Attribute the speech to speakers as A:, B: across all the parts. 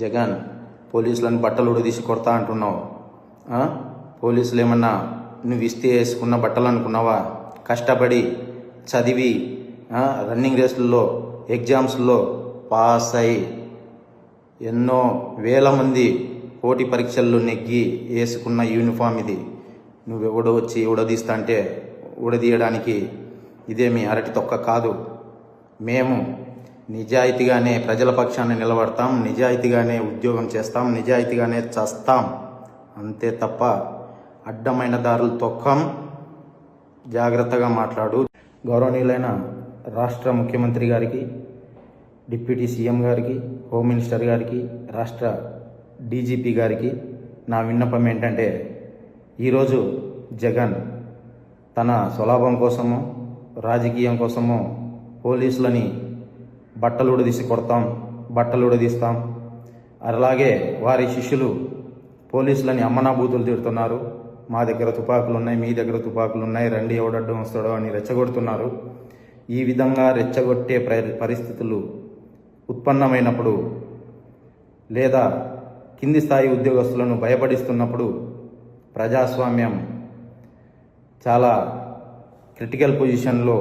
A: జగన్, పోలీసులను బట్టలు ఉడదీసి కొడతా అంటున్నావు. పోలీసులు ఏమన్నా నువ్వు ఇస్తే వేసుకున్న బట్టలు అనుకున్నావా? కష్టపడి చదివి రన్నింగ్ రేసుల్లో ఎగ్జామ్స్లో పాస్ అయి ఎన్నో వేల మంది పోటీ పరీక్షల్లో నెగ్గి వేసుకున్న యూనిఫామ్ ఇది. నువ్వెవడో వచ్చి ఉడదీస్తా అంటే ఉడదీయడానికి ఇదేమి అరటి తొక్క కాదు. మేము నిజాయితీగానే ప్రజల పక్షాన్ని నిలబడతాం, నిజాయితీగానే ఉద్యోగం చేస్తాం, నిజాయితీగానే చస్తాం. అంతే తప్ప అడ్డమైన దారులు తొక్కం. జాగ్రత్తగా మాట్లాడు. గౌరవనీయులైన రాష్ట్ర ముఖ్యమంత్రి గారికి, డిప్యూటీ సీఎం గారికి, హోమ్ మినిస్టర్ గారికి, రాష్ట్ర డీజీపీ గారికి నా విన్నపం ఏంటంటే, ఈరోజు జగన్ తన స్వలాభం కోసము, రాజకీయం కోసము పోలీసులని బట్టలు ఉడదీసి కొడతాం, బట్టలు ఉడదీస్తాం, అలాగే వారి శిష్యులు పోలీసులని అమ్మనాబూతులు తిడుతున్నారు. మా దగ్గర తుపాకులు ఉన్నాయి, మీ దగ్గర తుపాకులు ఉన్నాయి, రండి ఎవడడ్డం వస్తాడో అని రెచ్చగొడుతున్నారు. ఈ విధంగా రెచ్చగొట్టే పరిస్థితులు ఉత్పన్నమైనప్పుడు, లేదా కింది స్థాయి ఉద్యోగస్తులను భయపడిస్తున్నప్పుడు ప్రజాస్వామ్యం చాలా క్రిటికల్ పొజిషన్లో,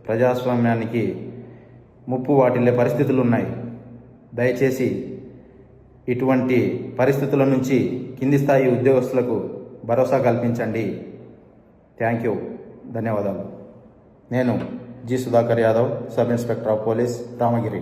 A: ప్రజాస్వామ్యానికి ముప్పు వాటిల్లే పరిస్థితులు ఉన్నాయి. దయచేసి ఇటువంటి పరిస్థితుల నుంచి కింది స్థాయి ఉద్యోగస్తులకు భరోసా కల్పించండి. థ్యాంక్ యూ, ధన్యవాదాలు. నేను G. Sudhakar Yadav, sub inspector of police, Ramagiri.